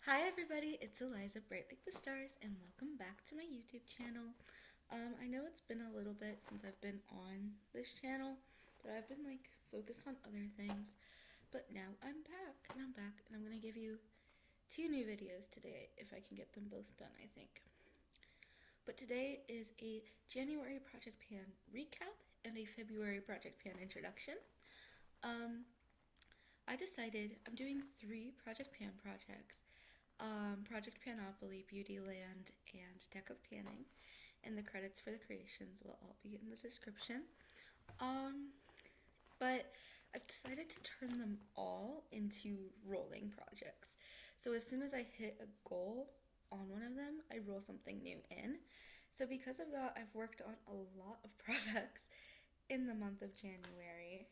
Hi everybody, it's Eliza, Bright Like the Stars, and welcome back to my YouTube channel. I know it's been a little bit since I've been on this channel, but I've been focused on other things. But now I'm back, and I'm gonna give you two new videos today, if I can get them both done, I think. But today is a January Project Pan recap and a February Project Pan introduction. I decided I'm doing three Project Pan projects. Project Panopoly, Beautyland, and Deck of Panning, and the credits for the creations will all be in the description. But I've decided to turn them all into rolling projects. So as soon as I hit a goal on one of them, I roll something new in. So because of that, I've worked on a lot of products in the month of January.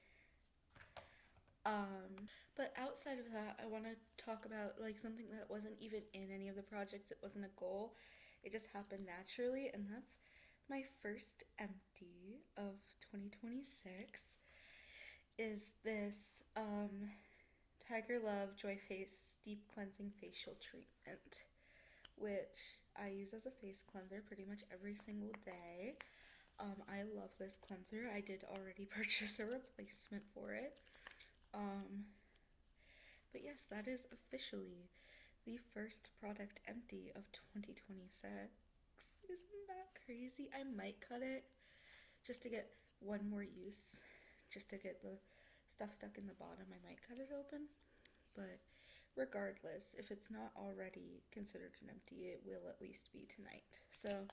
But outside of that, I want to talk about something that wasn't even in any of the projects. It wasn't a goal. It just happened naturally, and that's my first empty of 2026 is this Tiger Love Joy Face Deep Cleansing Facial Treatment, which I use as a face cleanser pretty much every single day. I love this cleanser. I did already purchase a replacement for it. But yes, that is officially the first product empty of 2026. Isn't that crazy? I might cut it just to get one more use, just to get the stuff stuck in the bottom. I might cut it open, but regardless, if it's not already considered an empty, it will at least be tonight. So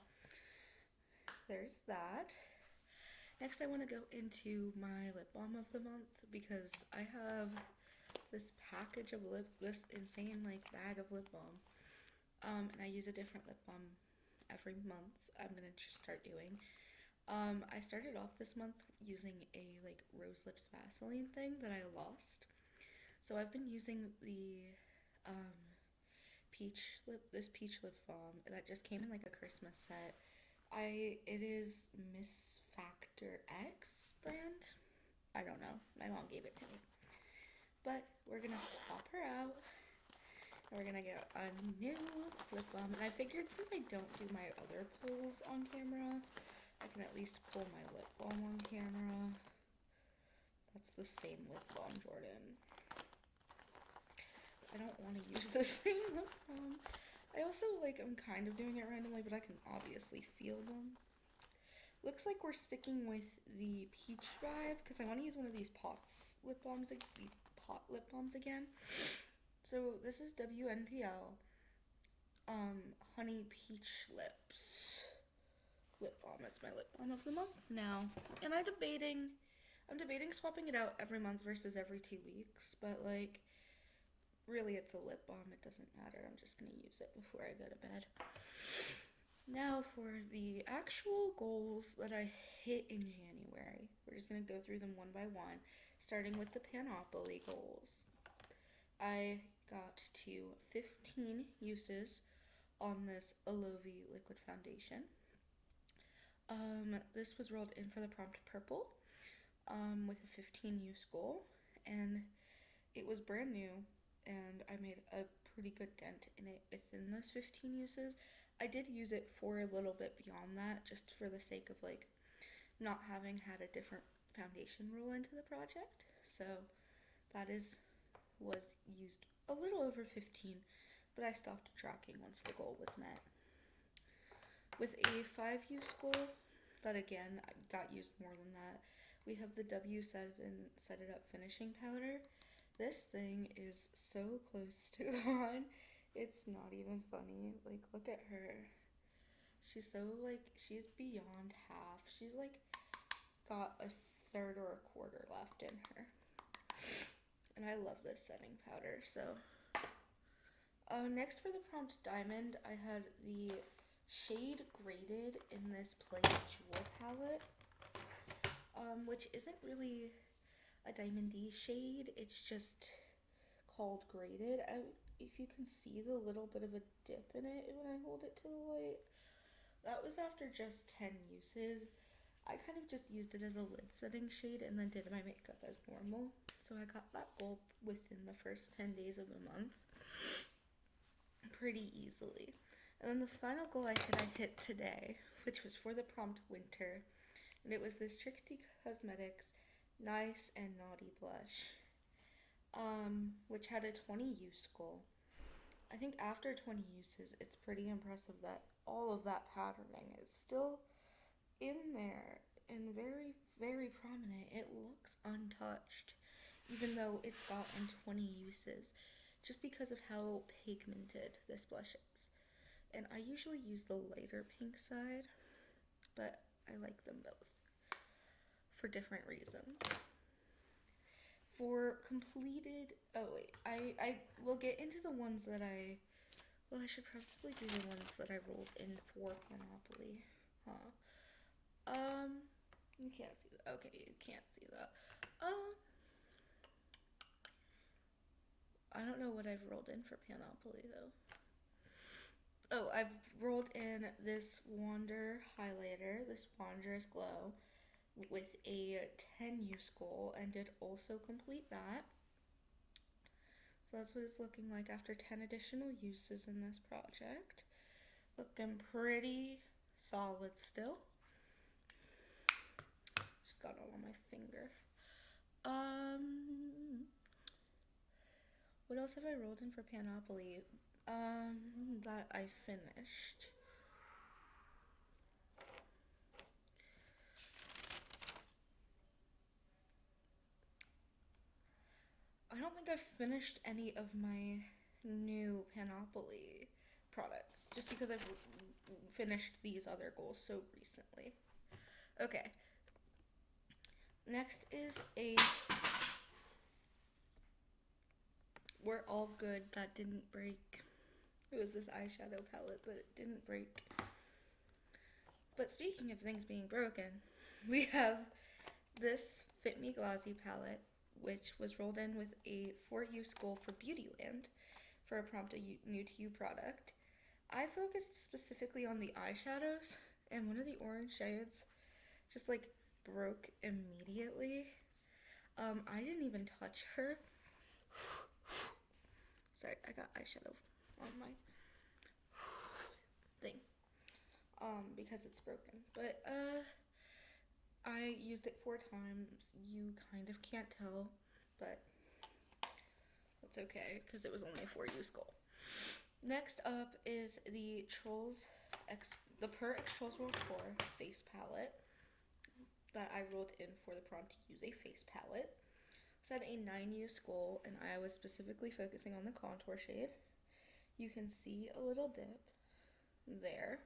there's that. Next, I want to go into my lip balm of the month because I have this package of this insane bag of lip balm. And I use a different lip balm every month. I'm gonna start doing. I started off this month using a rose lips Vaseline thing that I lost. So I've been using the this peach lip balm that just came in a Christmas set. It is Miss Factor X brand. I don't know. My mom gave it to me. But we're gonna swap her out. And we're gonna get a new lip balm. And I figured since I don't do my other pulls on camera, I can at least pull my lip balm on camera. That's the same lip balm, Jordan. I don't want to use the same lip balm. I also I'm kind of doing it randomly, but I can obviously feel them. Looks like we're sticking with the peach vibe because I want to use one of these pots lip balms, the pot lip balms again. So this is WNPL Honey Peach Lips lip balm. Is my lip balm of the month now, and I'm debating swapping it out every month versus every 2 weeks. But really, it's a lip balm. It doesn't matter. I'm just gonna use it before I go to bed. Now for the actual goals that I hit in January. We're just going to go through them one by one, starting with the Panopoly goals. I got to 15 uses on this Aloe liquid foundation. This was rolled in for the prompt purple with a 15 use goal, and it was brand new, and I made a pretty good dent in it within those 15 uses. I did use it for a little bit beyond that, just for the sake of not having had a different foundation roll into the project. So that was used a little over 15, but I stopped tracking once the goal was met. With a 5-use goal, that again got used more than that, we have the W7 Set It Up finishing powder. This thing is so close to gone. It's not even funny. Look at her. She's so, she's beyond half. She's, got a third or a quarter left in her. And I love this setting powder, so. Next for the prompt diamond, I had the shade Graded in this Play Jewel palette, which isn't really a diamondy shade. It's just called Graded. If you can see the little bit of a dip in it when I hold it to the light, that was after just 10 uses. I kind of just used it as a lid setting shade and then did my makeup as normal. So I got that goal within the first 10 days of the month. pretty easily. And then the final goal I hit today, which was for the prompt winter. And it was this Trixie Cosmetics Nice and Naughty blush, which had a 20 use goal. I think after 20 uses, it's pretty impressive that all of that patterning is still in there and very, very prominent. It looks untouched, even though it's gotten 20 uses, just because of how pigmented this blush is. And I usually use the lighter pink side, but I like them both for different reasons. For completed, I will get into the ones that I should probably do the ones that I rolled in for Panopoly. You can't see that. Okay, you can't see that. I don't know what I've rolled in for Panopoly though. Oh, I've rolled in this Wander highlighter, this Wanderous Glow, with a 10 use goal, and did also complete that. So that's what it's looking like after 10 additional uses in this project. Looking pretty solid still. Just got all on my finger. What else have I rolled in for Panopoly? That I finished. I don't think I've finished any of my new Panopoly products, just because I've finished these other goals so recently. Okay. Next is a We're All Good that didn't break. It was this eyeshadow palette, but it didn't break. But speaking of things being broken, we have this Fit Me Glossy palette, which was rolled in with a 4-use goal for Beautyland for a prompt new to you product. I focused specifically on the eyeshadows, and one of the orange shades just like broke immediately. I didn't even touch her. Sorry, I got eyeshadow on my thing. Because it's broken. But I used it 4 times. You kind of can't tell, but that's okay because it was only a 4-use goal. Next up is the Per X Trolls World 4 face palette that I rolled in for the prompt to use a face palette. Set a 9-use goal, and I was specifically focusing on the contour shade. You can see a little dip there.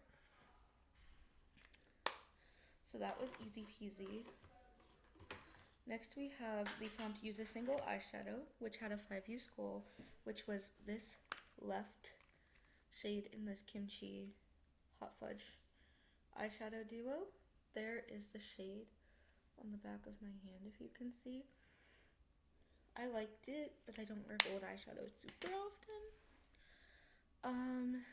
So that was easy peasy. Next we have the prompt to use a single eyeshadow, which had a 5-use goal, which was this left shade in this Kimchi Hot Fudge eyeshadow duo. There is the shade on the back of my hand, if you can see. I liked it, but I don't wear gold eyeshadow super often.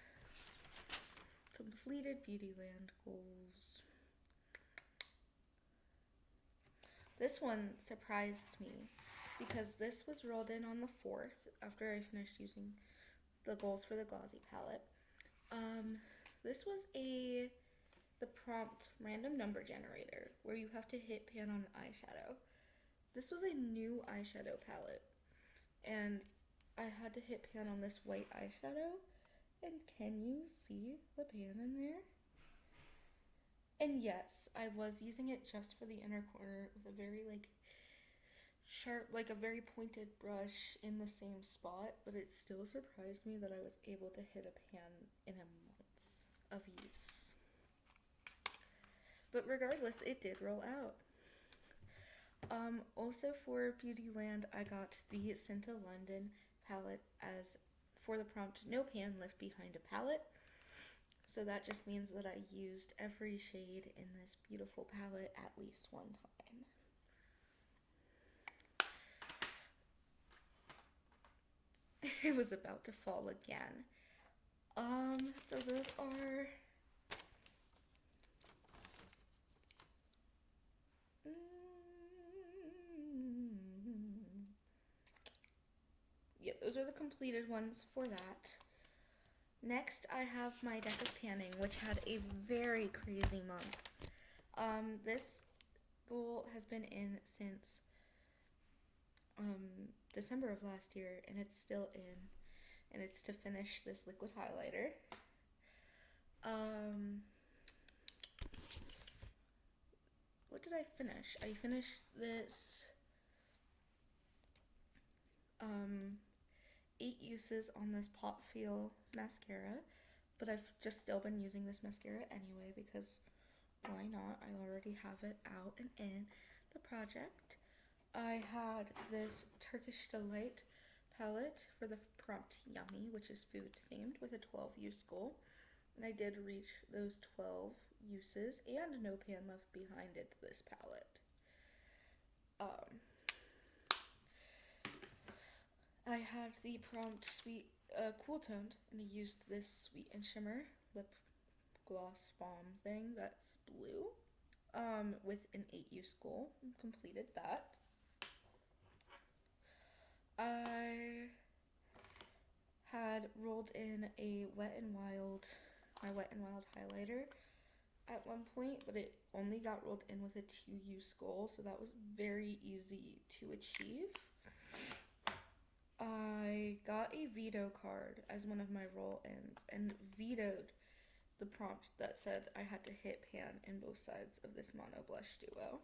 Completed Beautyland goals. This one surprised me because this was rolled in on the 4th after I finished using the goals for the Glossy palette. This was the prompt random number generator where you have to hit pan on an eyeshadow. This was a new eyeshadow palette, and I had to hit pan on this white eyeshadow, and can you see the pan in there? And yes, I was using it just for the inner corner with a very sharp, a very pointed brush in the same spot, but it still surprised me that I was able to hit a pan in a month of use. But regardless, it did roll out. Also for Beautyland, I got the Cinta London palette as for the prompt no pan lift behind a palette. So that just means that I used every shade in this beautiful palette at least one time. It was about to fall again. So those are those are the completed ones for that. Next, I have my deck of panning, which had a very crazy month. This goal has been in since December of last year, and it's still in, and it's to finish this liquid highlighter. What did I finish? I finished this 8 uses on this Pop Feel mascara, but I've just still been using this mascara anyway because why not? I already have it out and in the project. I had this Turkish Delight palette for the prompt Yummy, which is food themed, with a 12 use goal. And I did reach those 12 uses and no pan left behind it this palette. I had the prompt Sweet Cool Toned, and I used this Sweet and Shimmer lip gloss balm thing that's blue with an 8 use goal, and completed that. I had rolled in a my Wet n Wild highlighter at one point, but it only got rolled in with a 2 use goal, so that was very easy to achieve. I got a veto card as one of my roll-ins and vetoed the prompt that said I had to hit pan in both sides of this mono blush duo.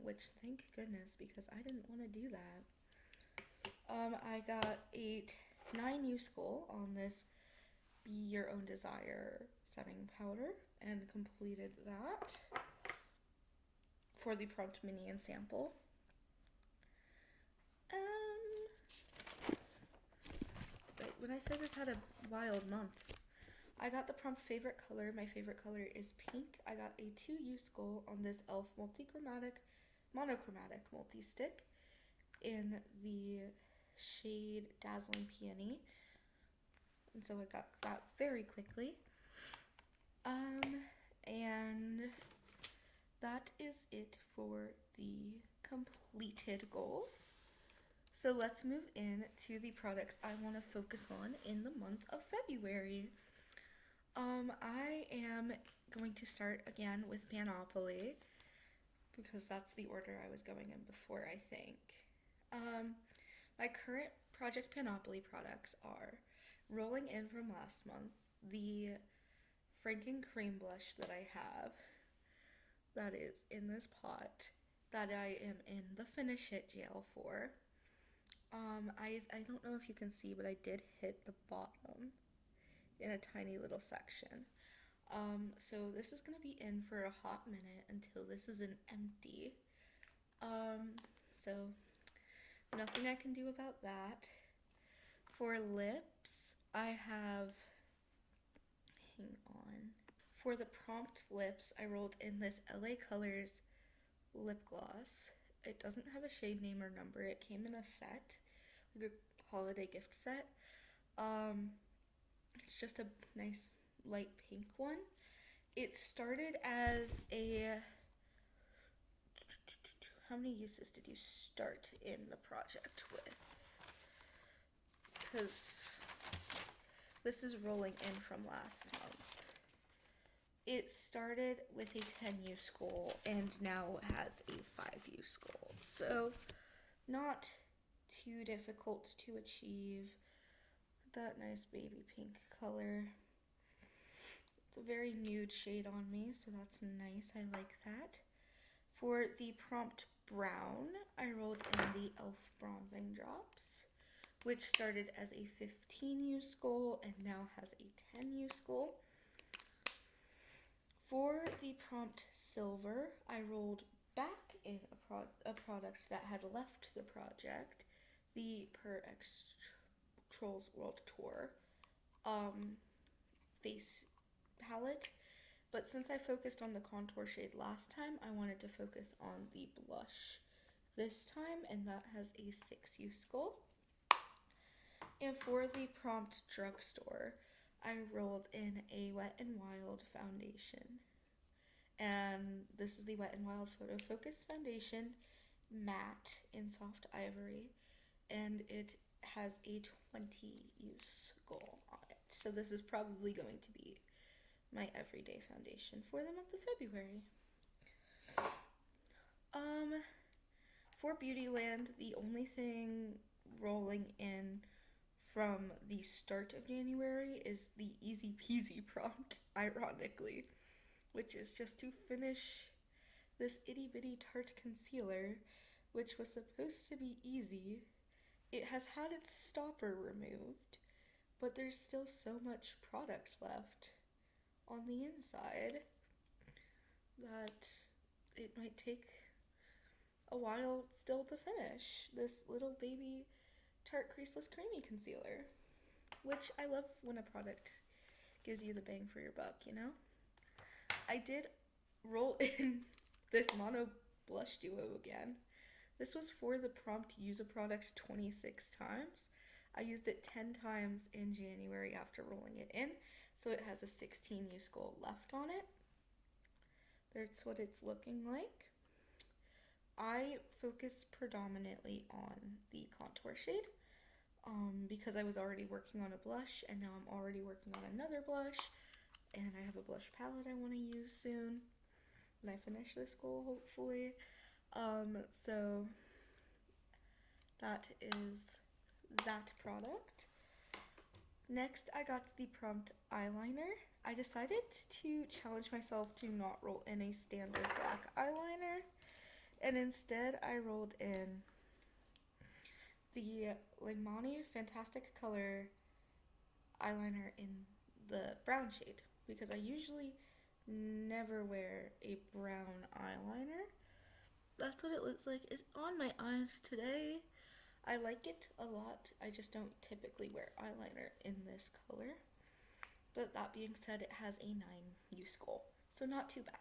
Which thank goodness, because I didn't want to do that. I got a 9 use goal on this Be Your Own Desire setting powder and completed that for the prompt mini and sample. When I said this had a wild month, I got the prompt favorite color. My favorite color is pink. I got a 2 use goal on this e.l.f. monochromatic multi-stick in the shade Dazzling Peony. And so I got that very quickly. And that is it for the completed goals. So let's move in to the products I want to focus on in the month of February. I am going to start again with Panopoly because that's the order I was going in before, I think. My current Project Panopoly products are rolling in from last month, the Franken Cream Blush that I have, that is in this pot, that I am in the Finish It gel for. I don't know if you can see, but I did hit the bottom in a tiny little section. So this is going to be in for a hot minute until this is an empty. So nothing I can do about that. For lips, I have, hang on. For the prompt lips, I rolled in this LA Colors lip gloss. It doesn't have a shade name or number. It came in a set, like a holiday gift set. It's just a nice light pink one. It started as a, how many uses did you start in the project with? Because this is rolling in from last month. It started with a 10 use goal and now has a 5 use goal. So not too difficult to achieve. That nice baby pink color. It's a very nude shade on me, so that's nice. I like that. For the prompt brown, I rolled in the e.l.f. bronzing drops, which started as a 15 use goal and now has a 10 use goal. For the prompt silver, I rolled back in a product that had left the project, the Per X Trolls World Tour face palette. But since I focused on the contour shade last time, I wanted to focus on the blush this time, and that has a 6 use goal. And for the prompt drugstore, I rolled in a Wet n Wild foundation. And this is the Wet n Wild Photo Focus Foundation matte in soft ivory. And it has a 20 use goal on it. So this is probably going to be my everyday foundation for the month of February. For Beautyland, the only thing rolling in from the start of January is the easy peasy prompt, ironically, which is just to finish this itty bitty Tarte concealer, which was supposed to be easy. It has had its stopper removed, but there's still so much product left on the inside that it might take a while still to finish this little baby Tarte Creaseless Creamy Concealer, which I love when a product gives you the bang for your buck, you know? I did roll in this Mono Blush Duo again. This was for the prompt to use a product 26 times. I used it 10 times in January after rolling it in, so it has a 16 use goal left on it. That's what it's looking like. I focused predominantly on the contour shade because I was already working on a blush, and now I'm already working on another blush, and I have a blush palette I want to use soon when I finish this goal, hopefully. So that is that product. Next, I got the prompt eyeliner. I decided to challenge myself to not roll in a standard black eyeliner, and instead I rolled in the Lingmani Fantastic Color eyeliner in the brown shade, because I usually never wear a brown eyeliner. That's what it looks like. It's on my eyes today. I like it a lot. I just don't typically wear eyeliner in this color. But that being said, it has a 9 use goal, so not too bad.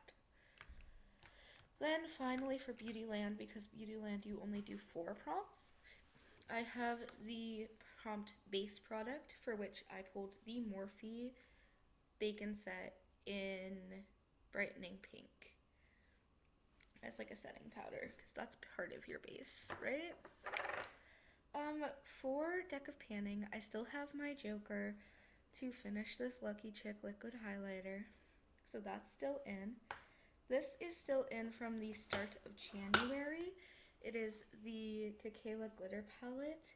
Then finally for Beautyland, because Beautyland you only do 4 prompts, I have the prompt base product, for which I pulled the Morphe Bacon Set in Brightening Pink as like a setting powder, because that's part of your base, right? For Deck of Panning, I still have my Joker to finish this Lucky Chick liquid highlighter, so that's still in. This is still in from the start of January. It is the Kekela Glitter Palette.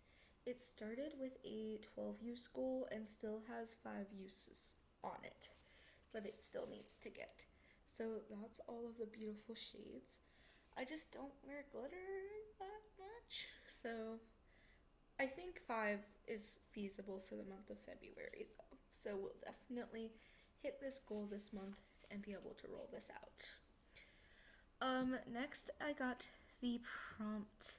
It started with a 12 use goal and still has 5 uses on it that it still needs to get. So that's all of the beautiful shades. I just don't wear glitter that much, so I think 5 is feasible for the month of February though. So we'll definitely hit this goal this month and be able to roll this out. Next I got the prompt,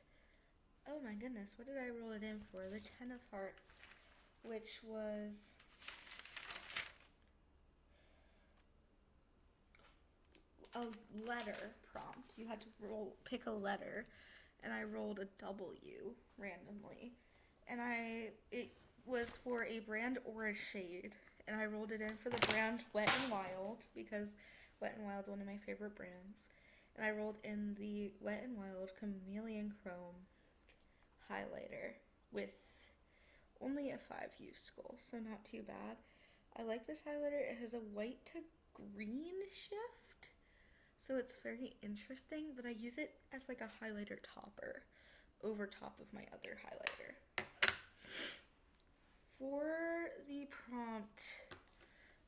oh my goodness, what did I roll it in for? The 10 of Hearts, which was a letter prompt. You had to pick a letter, and I rolled a W randomly, and it was for a brand or a shade, and I rolled it in for the brand Wet n Wild, because Wet n Wild is one of my favorite brands, and I rolled in the Wet n Wild Chameleon Chrome highlighter with only a 5 use goal, so not too bad. I like this highlighter. It has a white to green shift, so it's very interesting, but I use it as like a highlighter topper over top of my other highlighter. For the prompt,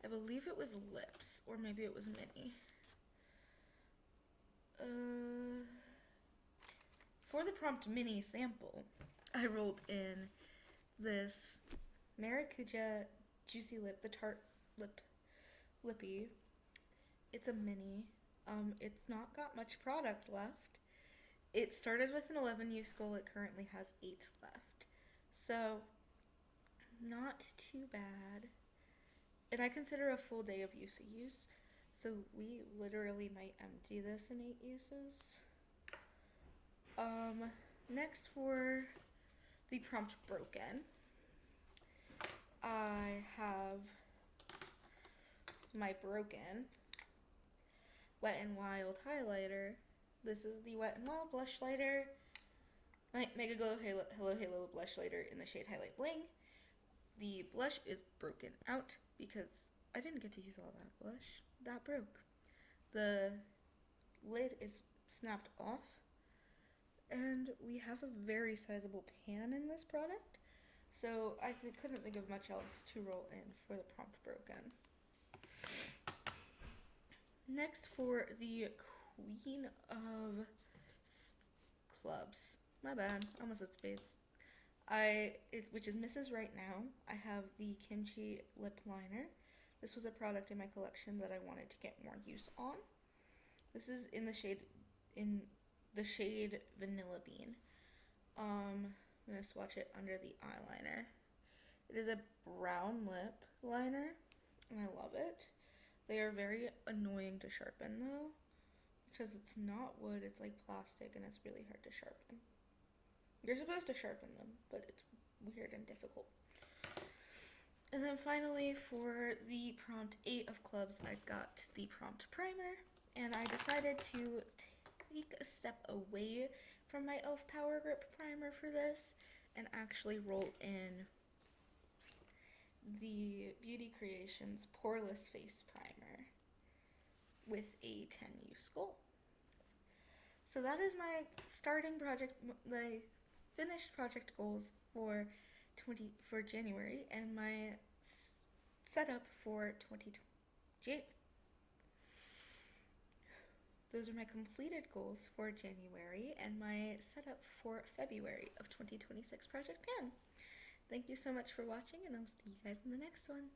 I believe it was lips, or maybe it was mini. For the prompt mini sample, I rolled in this Maracuja Juicy Lip, the Tarte Lippy. It's a mini. It's not got much product left. It started with an 11 use goal. It currently has 8 left. So, not too bad. And I consider a full day of use. So we literally might empty this in 8 uses. Next for the prompt Broken, I have my Broken Wet n Wild highlighter. This is the Wet n Wild blush lighter. My Mega Glow Hello Halo blush later in the shade Highlight Bling. The blush is broken out because I didn't get to use all that blush. That broke. The lid is snapped off, and we have a very sizable pan in this product, so I couldn't think of much else to roll in for the prompt broken. Next, for the Queen of Clubs, my bad, almost said spades, which is Mrs. Right Now, I have the Kimchi Lip Liner. This was a product in my collection that I wanted to get more use on. This is in the shade Vanilla Bean. I'm gonna swatch it under the eyeliner. It is a brown lip liner, and I love it. They are very annoying to sharpen though, because it's not wood, it's like plastic, and it's really hard to sharpen. You're supposed to sharpen them, but it's weird and difficult. And then finally, for the prompt 8 of clubs, I got the prompt primer, and I decided to take a step away from my e.l.f. Power Grip primer for this and actually roll in the Beauty Creations Poreless Face Primer with a 10 use goal. So that is my starting project, the finished project goals for January, and my setup for 2020. Those are my completed goals for January and my setup for February of 2026 Project Pan. Thank you so much for watching, and I'll see you guys in the next one.